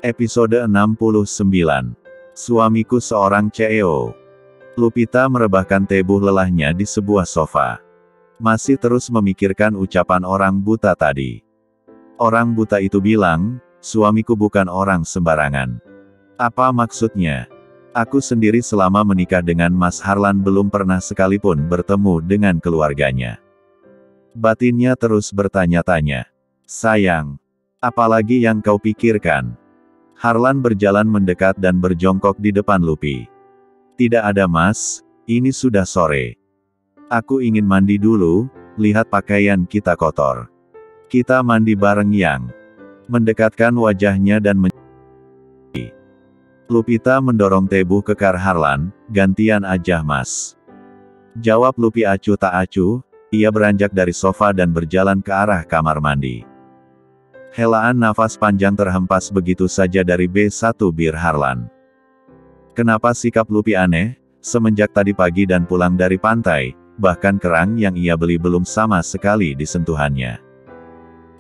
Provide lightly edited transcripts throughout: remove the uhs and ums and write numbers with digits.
Episode 69. Suamiku seorang CEO. Lupita merebahkan tebuh lelahnya di sebuah sofa. Masih terus memikirkan ucapan orang buta tadi. Orang buta itu bilang, suamiku bukan orang sembarangan. Apa maksudnya? Aku sendiri selama menikah dengan Mas Harlan belum pernah sekalipun bertemu dengan keluarganya. Batinnya terus bertanya-tanya. Sayang, apalagi yang kau pikirkan? Harlan berjalan mendekat dan berjongkok di depan Lupi. Tidak ada Mas, ini sudah sore. Aku ingin mandi dulu, lihat pakaian kita kotor. Kita mandi bareng Yang. Mendekatkan wajahnya dan Lupita mendorong tebuh kekar Harlan, gantian aja Mas. Jawab Lupi acuh tak acuh, ia beranjak dari sofa dan berjalan ke arah kamar mandi. Helaan nafas panjang terhempas begitu saja dari B1 bir Harlan. Kenapa sikap Lupi aneh? Semenjak tadi pagi dan pulang dari pantai, bahkan kerang yang ia beli belum sama sekali disentuhannya.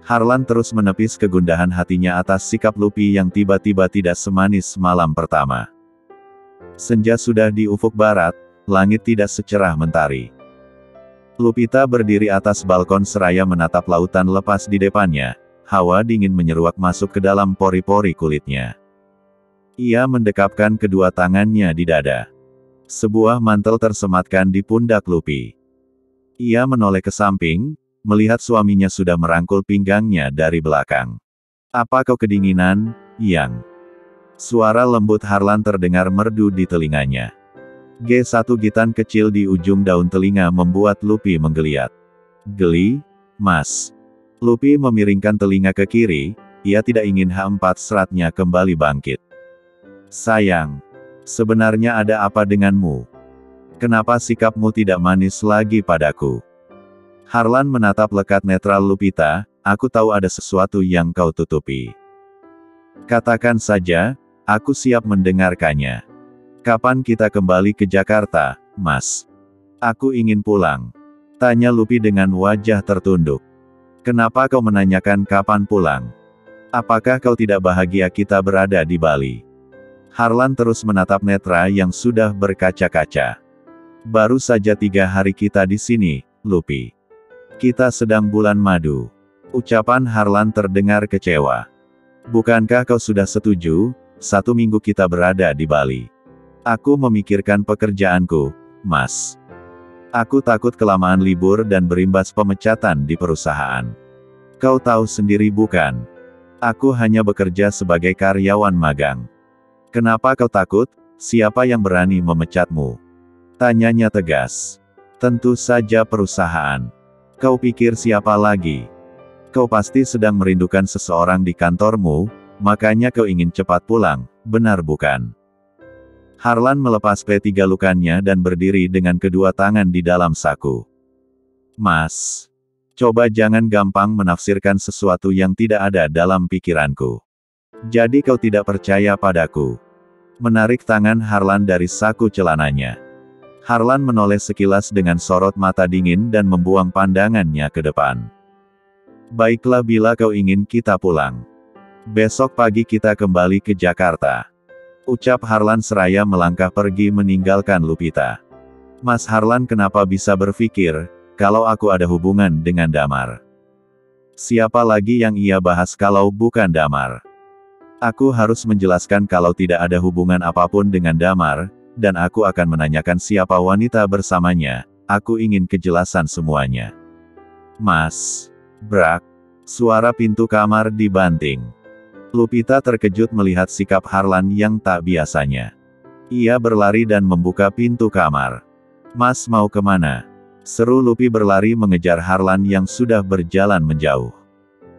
Harlan terus menepis kegundahan hatinya atas sikap Lupi yang tiba-tiba tidak semanis malam pertama. Senja sudah di ufuk barat, langit tidak secerah mentari. Lupita berdiri atas balkon seraya menatap lautan lepas di depannya. Hawa dingin menyeruak masuk ke dalam pori-pori kulitnya. Ia mendekapkan kedua tangannya di dada. Sebuah mantel tersematkan di pundak Lupi. Ia menoleh ke samping, melihat suaminya sudah merangkul pinggangnya dari belakang. Apa kau kedinginan, Yang? Suara lembut Harlan terdengar merdu di telinganya. G1 gitan kecil di ujung daun telinga membuat Lupi menggeliat. Geli, Mas. Lupi memiringkan telinga ke kiri, ia tidak ingin H4 seratnya kembali bangkit. Sayang, sebenarnya ada apa denganmu? Kenapa sikapmu tidak manis lagi padaku? Harlan menatap lekat netral Lupita, aku tahu ada sesuatu yang kau tutupi. Katakan saja, aku siap mendengarkannya. Kapan kita kembali ke Jakarta, Mas? Aku ingin pulang. Tanya Lupi dengan wajah tertunduk. Kenapa kau menanyakan kapan pulang? Apakah kau tidak bahagia kita berada di Bali? Harlan terus menatap netra yang sudah berkaca-kaca. Baru saja 3 hari kita di sini, Lupi. Kita sedang bulan madu. Ucapan Harlan terdengar kecewa. Bukankah kau sudah setuju, 1 minggu kita berada di Bali? Aku memikirkan pekerjaanku, Mas. Aku takut kelamaan libur dan berimbas pemecatan di perusahaan. Kau tahu sendiri bukan? Aku hanya bekerja sebagai karyawan magang. Kenapa kau takut? Siapa yang berani memecatmu? Tanyanya tegas. Tentu saja perusahaan. Kau pikir siapa lagi? Kau pasti sedang merindukan seseorang di kantormu, makanya kau ingin cepat pulang, benar bukan? Harlan melepas P3 lukannya dan berdiri dengan kedua tangan di dalam saku. Mas, coba jangan gampang menafsirkan sesuatu yang tidak ada dalam pikiranku. Jadi kau tidak percaya padaku? Menarik tangan Harlan dari saku celananya. Harlan menoleh sekilas dengan sorot mata dingin dan membuang pandangannya ke depan. Baiklah bila kau ingin kita pulang. Besok pagi kita kembali ke Jakarta. Ucap Harlan seraya melangkah pergi meninggalkan Lupita. Mas Harlan kenapa bisa berpikir, kalau aku ada hubungan dengan Damar? Siapa lagi yang ia bahas kalau bukan Damar? Aku harus menjelaskan kalau tidak ada hubungan apapun dengan Damar, dan aku akan menanyakan siapa wanita bersamanya, aku ingin kejelasan semuanya. Mas, brak, suara pintu kamar dibanting. Lupita terkejut melihat sikap Harlan yang tak biasanya. Ia berlari dan membuka pintu kamar. Mas mau kemana? Seru Lupi berlari mengejar Harlan yang sudah berjalan menjauh.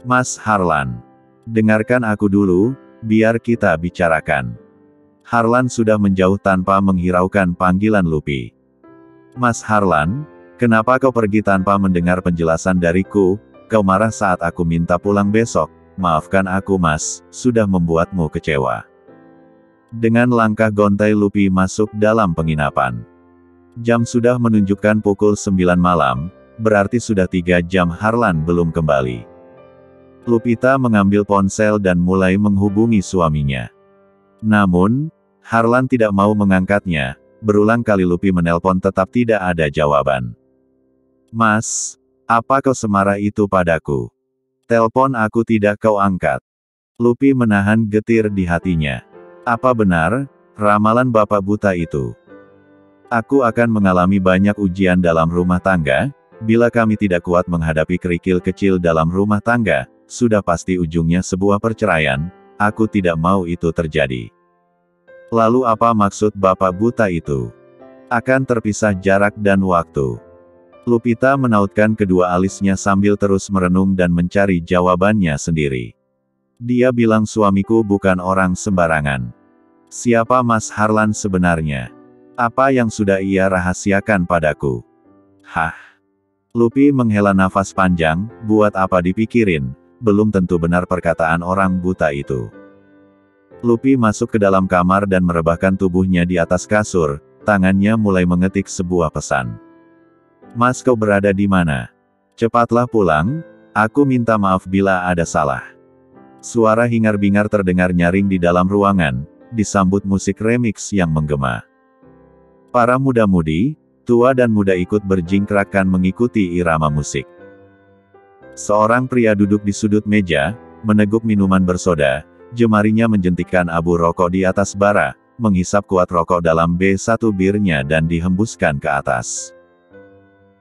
Mas Harlan, dengarkan aku dulu, biar kita bicarakan. Harlan sudah menjauh tanpa menghiraukan panggilan Lupi. Mas Harlan, kenapa kau pergi tanpa mendengar penjelasan dariku? Kau marah saat aku minta pulang besok. Maafkan aku Mas, sudah membuatmu kecewa. Dengan langkah gontai Lupi masuk dalam penginapan. Jam sudah menunjukkan pukul 9 malam, berarti sudah 3 jam Harlan belum kembali. Lupita mengambil ponsel dan mulai menghubungi suaminya. Namun, Harlan tidak mau mengangkatnya. Berulang kali Lupi menelpon tetap tidak ada jawaban. Mas, apa kau semarah itu padaku? Telepon aku tidak kau angkat. Lupi menahan getir di hatinya. Apa benar, ramalan bapak buta itu? Aku akan mengalami banyak ujian dalam rumah tangga. Bila kami tidak kuat menghadapi kerikil kecil dalam rumah tangga, sudah pasti ujungnya sebuah perceraian. Aku tidak mau itu terjadi. Lalu apa maksud bapak buta itu? Akan terpisah jarak dan waktu. Lupita menautkan kedua alisnya sambil terus merenung dan mencari jawabannya sendiri. Dia bilang suamiku bukan orang sembarangan. Siapa Mas Harlan sebenarnya? Apa yang sudah ia rahasiakan padaku? Hah? Lupi menghela nafas panjang, buat apa dipikirin, belum tentu benar perkataan orang buta itu. Lupi masuk ke dalam kamar dan merebahkan tubuhnya di atas kasur, tangannya mulai mengetik sebuah pesan. Mas, kau berada di mana? Cepatlah pulang, aku minta maaf bila ada salah. Suara hingar-bingar terdengar nyaring di dalam ruangan, disambut musik remix yang menggema. Para muda-mudi, tua dan muda ikut berjingkrakan mengikuti irama musik. Seorang pria duduk di sudut meja, meneguk minuman bersoda, jemarinya menjentikkan abu rokok di atas bara, menghisap kuat rokok dalam B1 birnya dan dihembuskan ke atas.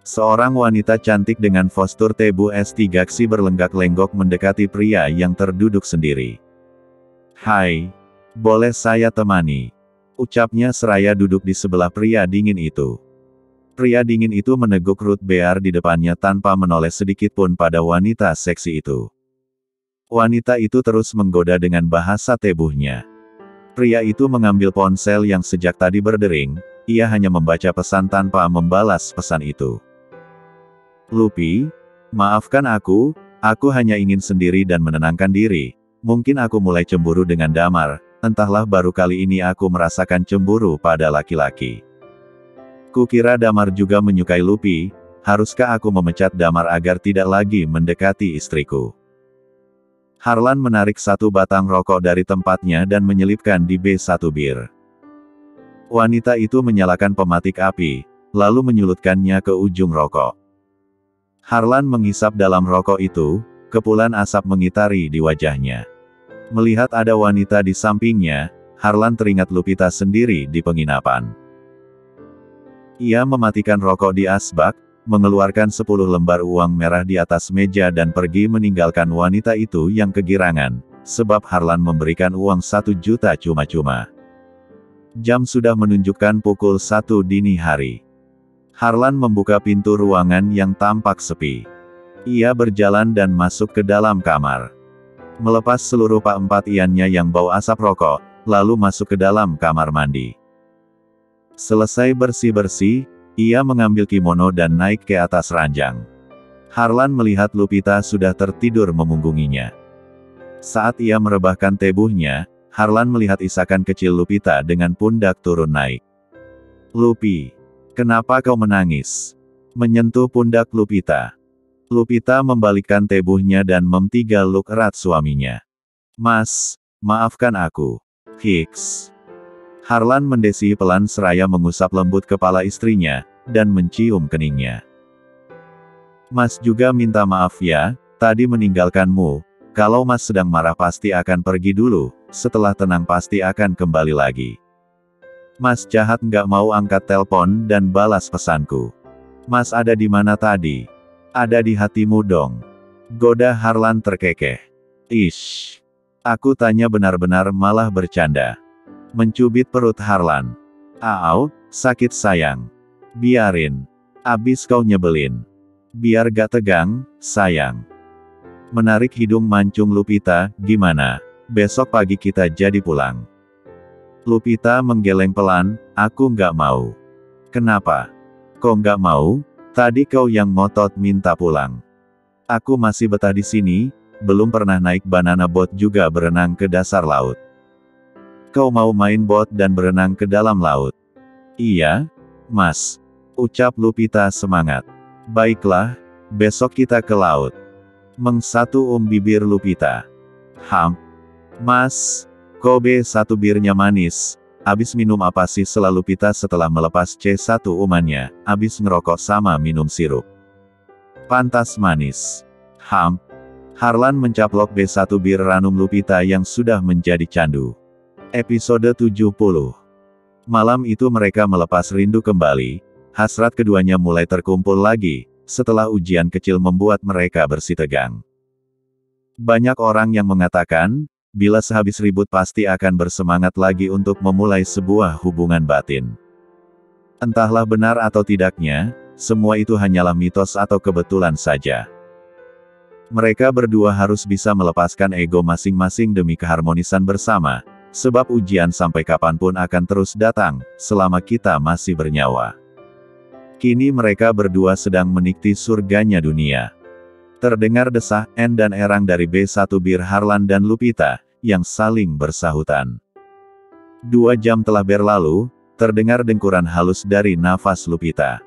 Seorang wanita cantik dengan postur tebu S3 berlenggak-lenggok mendekati pria yang terduduk sendiri. Hai, boleh saya temani? Ucapnya seraya duduk di sebelah pria dingin itu. Pria dingin itu meneguk root beer di depannya tanpa menoleh sedikitpun pada wanita seksi itu. Wanita itu terus menggoda dengan bahasa tebuhnya. Pria itu mengambil ponsel yang sejak tadi berdering, ia hanya membaca pesan tanpa membalas pesan itu. Lupi, maafkan aku hanya ingin sendiri dan menenangkan diri. Mungkin aku mulai cemburu dengan Damar, entahlah baru kali ini aku merasakan cemburu pada laki-laki. Kukira Damar juga menyukai Lupi, haruskah aku memecat Damar agar tidak lagi mendekati istriku? Harlan menarik satu batang rokok dari tempatnya dan menyelipkan di B1 bir. Wanita itu menyalakan pematik api, lalu menyulutkannya ke ujung rokok. Harlan menghisap dalam rokok itu, kepulan asap mengitari di wajahnya. Melihat ada wanita di sampingnya, Harlan teringat Lupita sendiri di penginapan. Ia mematikan rokok di asbak, mengeluarkan 10 lembar uang merah di atas meja dan pergi meninggalkan wanita itu yang kegirangan, sebab Harlan memberikan uang 1 juta cuma-cuma. Jam sudah menunjukkan pukul 1 dini hari. Harlan membuka pintu ruangan yang tampak sepi. Ia berjalan dan masuk ke dalam kamar. Melepas seluruh pakaiannya yang bau asap rokok, lalu masuk ke dalam kamar mandi. Selesai bersih-bersih, ia mengambil kimono dan naik ke atas ranjang. Harlan melihat Lupita sudah tertidur memunggunginya. Saat ia merebahkan tebuhnya, Harlan melihat isakan kecil Lupita dengan pundak turun naik. Lupi, kenapa kau menangis? Menyentuh pundak Lupita. Lupita membalikkan tebuhnya dan memtigaluk erat suaminya. Mas, maafkan aku. Hiks. Harlan mendesi pelan seraya mengusap lembut kepala istrinya, dan mencium keningnya. Mas juga minta maaf ya, tadi meninggalkanmu. Kalau Mas sedang marah pasti akan pergi dulu, setelah tenang pasti akan kembali lagi. Mas jahat nggak mau angkat telepon dan balas pesanku. Mas ada di mana tadi? Ada di hatimu dong. Goda Harlan terkekeh. Ish. Aku tanya benar-benar malah bercanda. Mencubit perut Harlan. Au, sakit sayang. Biarin. Abis kau nyebelin. Biar gak tegang, sayang. Menarik hidung mancung Lupita, gimana? Besok pagi kita jadi pulang. Lupita menggeleng pelan, aku nggak mau. Kenapa? Kau nggak mau? Tadi kau yang ngotot minta pulang. Aku masih betah di sini, belum pernah naik banana boat juga berenang ke dasar laut. Kau mau main boat dan berenang ke dalam laut? Iya, Mas. Ucap Lupita semangat. Baiklah, besok kita ke laut. Meng 1 bibir Lupita. Mas, Kobe 1 birnya manis. Abis minum apa sih selalu Lupita setelah melepas C1 umannya, abis ngerokok sama minum sirup. Pantas manis. Harlan mencaplok B1 bir ranum Lupita yang sudah menjadi candu. Episode 70. Malam itu mereka melepas rindu kembali, hasrat keduanya mulai terkumpul lagi, setelah ujian kecil membuat mereka bersitegang. Banyak orang yang mengatakan, bila sehabis ribut pasti akan bersemangat lagi untuk memulai sebuah hubungan batin. Entahlah benar atau tidaknya, semua itu hanyalah mitos atau kebetulan saja. Mereka berdua harus bisa melepaskan ego masing-masing demi keharmonisan bersama, sebab ujian sampai kapanpun akan terus datang, selama kita masih bernyawa. Kini mereka berdua sedang menikmati surganya dunia. Terdengar desah N dan Erang dari B1 bir Harlan dan Lupita, yang saling bersahutan. 2 jam telah berlalu, terdengar dengkuran halus dari nafas Lupita.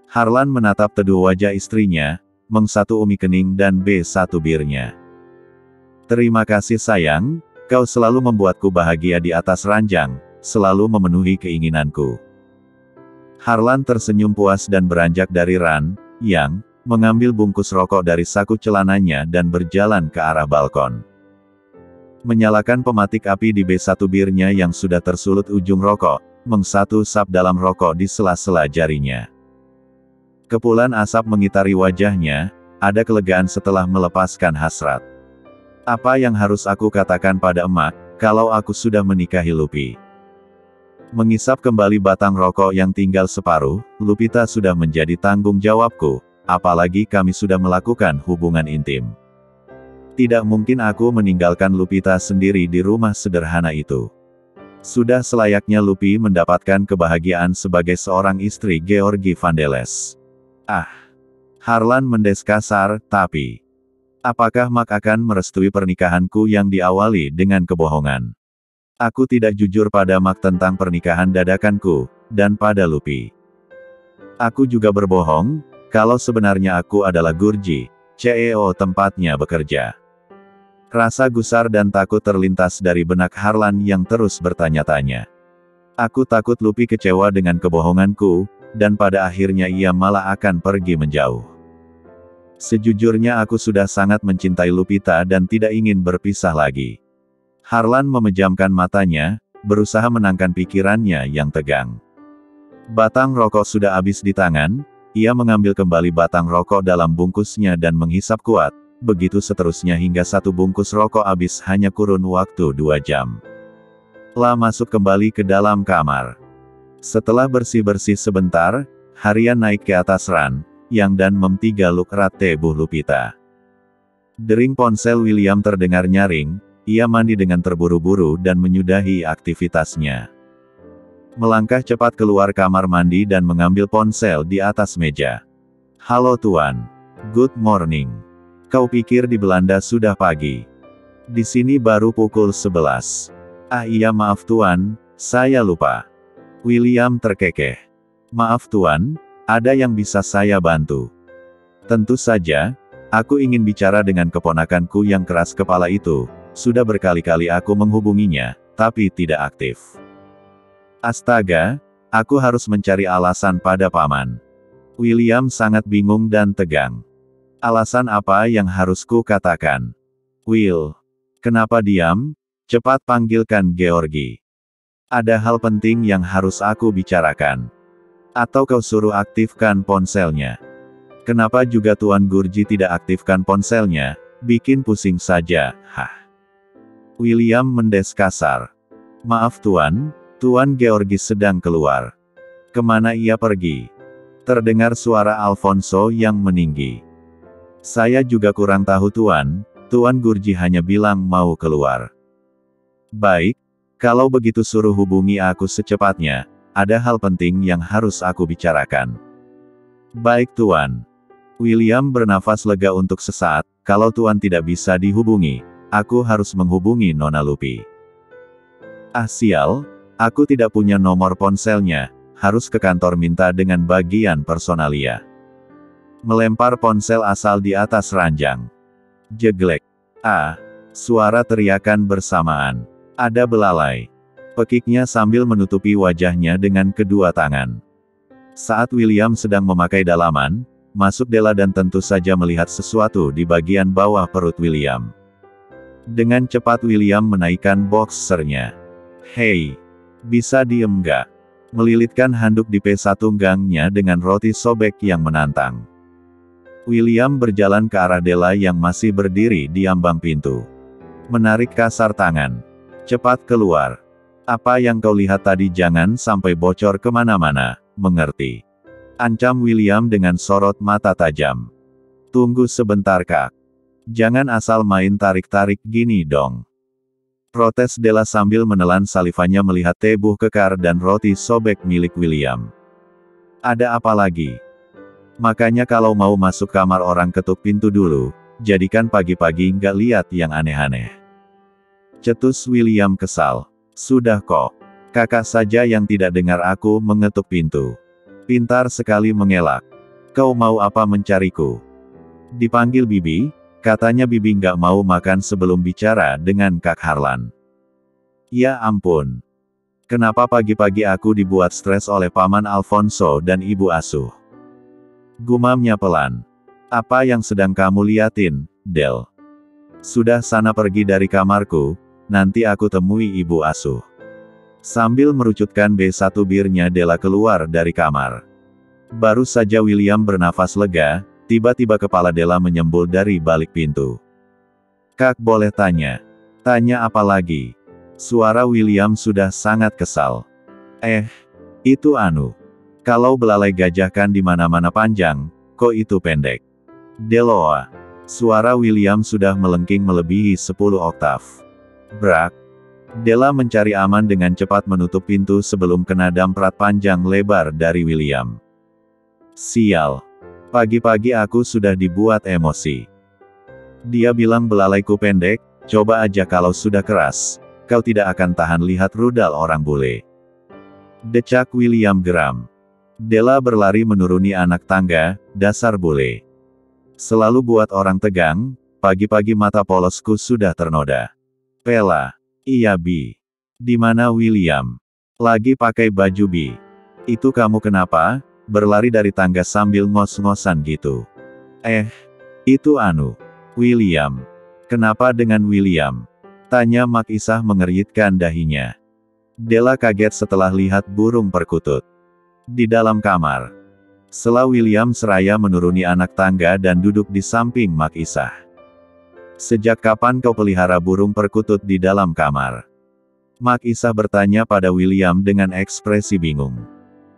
Harlan menatap teduh wajah istrinya, Meng 1 umi kening dan B1 birnya. Terima kasih sayang, kau selalu membuatku bahagia di atas ranjang, selalu memenuhi keinginanku. Harlan tersenyum puas dan beranjak dari Ran, yang mengambil bungkus rokok dari saku celananya dan berjalan ke arah balkon. Menyalakan pematik api di B1 birnya yang sudah tersulut ujung rokok, Meng 1 sap dalam rokok di sela-sela jarinya. Kepulan asap mengitari wajahnya, ada kelegaan setelah melepaskan hasrat. Apa yang harus aku katakan pada emak, kalau aku sudah menikahi Lupi? Mengisap kembali batang rokok yang tinggal separuh, Lupita sudah menjadi tanggung jawabku, apalagi kami sudah melakukan hubungan intim. Tidak mungkin aku meninggalkan Lupita sendiri di rumah sederhana itu. Sudah selayaknya Lupi mendapatkan kebahagiaan sebagai seorang istri Georgi Vandeles. Harlan mendes kasar, tapi apakah Mak akan merestui pernikahanku yang diawali dengan kebohongan? Aku tidak jujur pada Mak tentang pernikahan dadakanku, dan pada Lupi. Aku juga berbohong, kalau sebenarnya aku adalah Gurji, CEO tempatnya bekerja. Rasa gusar dan takut terlintas dari benak Harlan yang terus bertanya-tanya. Aku takut Lupi kecewa dengan kebohonganku, dan pada akhirnya ia malah akan pergi menjauh. Sejujurnya aku sudah sangat mencintai Lupita dan tidak ingin berpisah lagi. Harlan memejamkan matanya, berusaha menangkan pikirannya yang tegang. Batang rokok sudah habis di tangan, ia mengambil kembali batang rokok dalam bungkusnya dan menghisap kuat, begitu seterusnya hingga 1 bungkus rokok habis hanya kurun waktu 2 jam. Masuk kembali ke dalam kamar. Setelah bersih-bersih sebentar, Harian naik ke atas Ran, yang dan Mem 3 lukrat tebuh Lupita. Dering ponsel William terdengar nyaring. Ia mandi dengan terburu-buru dan menyudahi aktivitasnya. Melangkah cepat keluar kamar mandi dan mengambil ponsel di atas meja. Halo Tuan. Good morning. Kau pikir di Belanda sudah pagi? Di sini baru pukul 11. Iya maaf Tuan, saya lupa. William terkekeh. Maaf Tuan, ada yang bisa saya bantu? Tentu saja, aku ingin bicara dengan keponakanku yang keras kepala itu. Sudah berkali-kali aku menghubunginya, tapi tidak aktif. Astaga, aku harus mencari alasan pada paman. William sangat bingung dan tegang. Alasan apa yang harus ku katakan? Will, kenapa diam? Cepat panggilkan Georgi. Ada hal penting yang harus aku bicarakan. Atau kau suruh aktifkan ponselnya. Kenapa juga Tuan Gurji tidak aktifkan ponselnya? Bikin pusing saja, William mendes kasar. Maaf Tuan, Tuan Georgi sedang keluar. Kemana ia pergi? Terdengar suara Alfonso yang meninggi. Saya juga kurang tahu Tuan, Tuan Gurji hanya bilang mau keluar. Baik, kalau begitu suruh hubungi aku secepatnya, ada hal penting yang harus aku bicarakan. Baik Tuan. William bernafas lega untuk sesaat, kalau Tuan tidak bisa dihubungi, aku harus menghubungi Nona Lupi. Sial, aku tidak punya nomor ponselnya, harus ke kantor minta dengan bagian personalia. Melempar ponsel asal di atas ranjang. Jeglek. Ah! Suara teriakan bersamaan. Ada belalai. Pekiknya sambil menutupi wajahnya dengan kedua tangan. Saat William sedang memakai dalaman, masuk Della dan tentu saja melihat sesuatu di bagian bawah perut William. Dengan cepat William menaikkan boxernya. Hei! Bisa diem nggak? Melilitkan handuk di P1 gangnya dengan roti sobek yang menantang. William berjalan ke arah Della yang masih berdiri di ambang pintu. Menarik kasar tangan. Cepat keluar. Apa yang kau lihat tadi jangan sampai bocor kemana-mana, mengerti? Ancam William dengan sorot mata tajam. Tunggu sebentar Kak. Jangan asal main tarik-tarik gini dong. Protes Della sambil menelan salivanya melihat tebuh kekar dan roti sobek milik William. Ada apa lagi? Makanya kalau mau masuk kamar orang ketuk pintu dulu, jadikan pagi-pagi nggak lihat yang aneh-aneh. Cetus William kesal. Sudah kok. Kakak saja yang tidak dengar aku mengetuk pintu. Pintar sekali mengelak. Kau mau apa mencariku? Dipanggil Bibi, katanya Bibi nggak mau makan sebelum bicara dengan Kak Harlan. Ya ampun. Kenapa pagi-pagi aku dibuat stres oleh Paman Alfonso dan Ibu Asuh? Gumamnya pelan. Apa yang sedang kamu liatin, Del? Sudah sana pergi dari kamarku, nanti aku temui Ibu Asuh. Sambil merucutkan B1 birnya Della keluar dari kamar. Baru saja William bernafas lega, tiba-tiba kepala Della menyembul dari balik pintu. Kak boleh tanya? Tanya apa lagi? Suara William sudah sangat kesal. Itu anu. Kalau belalai gajah kan di mana-mana panjang, kok itu pendek? Deloa. Suara William sudah melengking melebihi 10 oktav. Brak. Della mencari aman dengan cepat menutup pintu sebelum kena damprat panjang lebar dari William. Sial. Pagi-pagi aku sudah dibuat emosi. Dia bilang belalaiku pendek, coba aja kalau sudah keras, kau tidak akan tahan lihat rudal orang bule. Decak William geram. Della berlari menuruni anak tangga, dasar bule. Selalu buat orang tegang, pagi-pagi mata polosku sudah ternoda. Pela. Iya Bi. Di mana William? Lagi pakai baju Bi. Itu kamu kenapa? Berlari dari tangga sambil ngos-ngosan gitu. Itu anu. William. Kenapa dengan William? Tanya Mak Isah mengeritkan dahinya. Della kaget setelah lihat burung perkutut. Di dalam kamar. Sela William seraya menuruni anak tangga dan duduk di samping Mak Isah. Sejak kapan kau pelihara burung perkutut di dalam kamar? Mak Isah bertanya pada William dengan ekspresi bingung.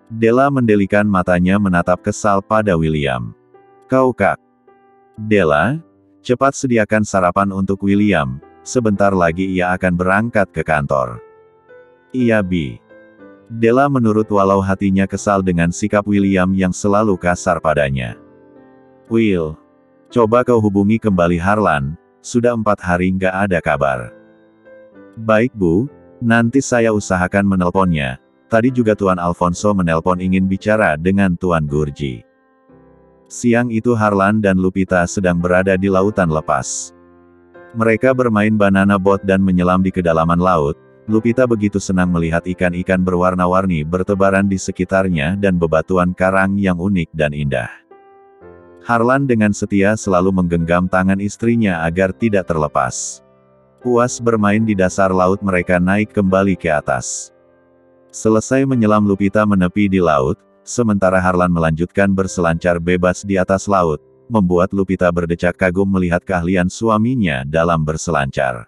Della mendelikan matanya menatap kesal pada William. Kau Kak. Della, cepat sediakan sarapan untuk William, sebentar lagi ia akan berangkat ke kantor. Iya Bi. Della menurut walau hatinya kesal dengan sikap William yang selalu kasar padanya. Will. Coba kau hubungi kembali Harlan, sudah 4 hari nggak ada kabar. Baik Bu, nanti saya usahakan menelponnya, tadi juga Tuan Alfonso menelpon ingin bicara dengan Tuan Gurji. Siang itu Harlan dan Lupita sedang berada di lautan lepas. Mereka bermain banana boat dan menyelam di kedalaman laut. Lupita begitu senang melihat ikan-ikan berwarna-warni bertebaran di sekitarnya dan bebatuan karang yang unik dan indah. Harlan dengan setia selalu menggenggam tangan istrinya agar tidak terlepas. Puas bermain di dasar laut mereka naik kembali ke atas. Selesai menyelam Lupita menepi di laut, sementara Harlan melanjutkan berselancar bebas di atas laut, membuat Lupita berdecak kagum melihat keahlian suaminya dalam berselancar.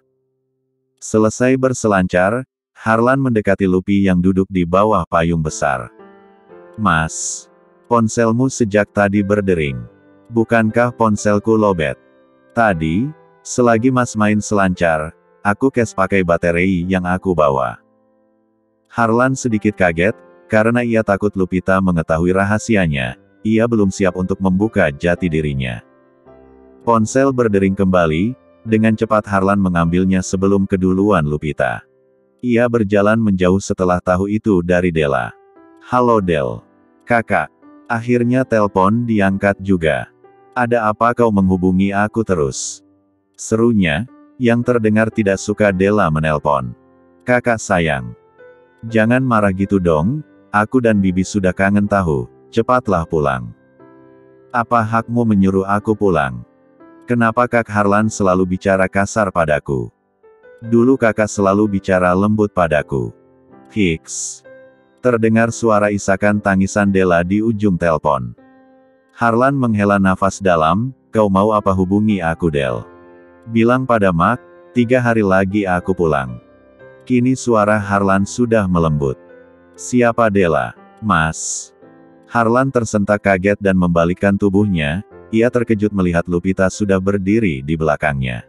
Selesai berselancar, Harlan mendekati Lupi yang duduk di bawah payung besar. Mas, ponselmu sejak tadi berdering. Bukankah ponselku lobet? Tadi, selagi Mas main selancar, aku cash pakai baterai yang aku bawa. Harlan sedikit kaget, karena ia takut Lupita mengetahui rahasianya, ia belum siap untuk membuka jati dirinya. Ponsel berdering kembali. Dengan cepat Harlan mengambilnya sebelum keduluan Lupita. Ia berjalan menjauh setelah tahu itu dari Della. Halo Del. Kakak. Akhirnya telepon diangkat juga. Ada apa kau menghubungi aku terus? Serunya, yang terdengar tidak suka Della menelpon. Kakak sayang. Jangan marah gitu dong, aku dan Bibi sudah kangen tahu, cepatlah pulang. Apa hakmu menyuruh aku pulang? Kenapa Kak Harlan selalu bicara kasar padaku? Dulu kakak selalu bicara lembut padaku. Hiks. Terdengar suara isakan tangisan Della di ujung telepon. Harlan menghela nafas dalam, kau mau apa hubungi aku Del? Bilang pada Mark, 3 hari lagi aku pulang. Kini suara Harlan sudah melembut. Siapa Della? Mas. Harlan tersentak kaget dan membalikkan tubuhnya, ia terkejut melihat Lupita sudah berdiri di belakangnya.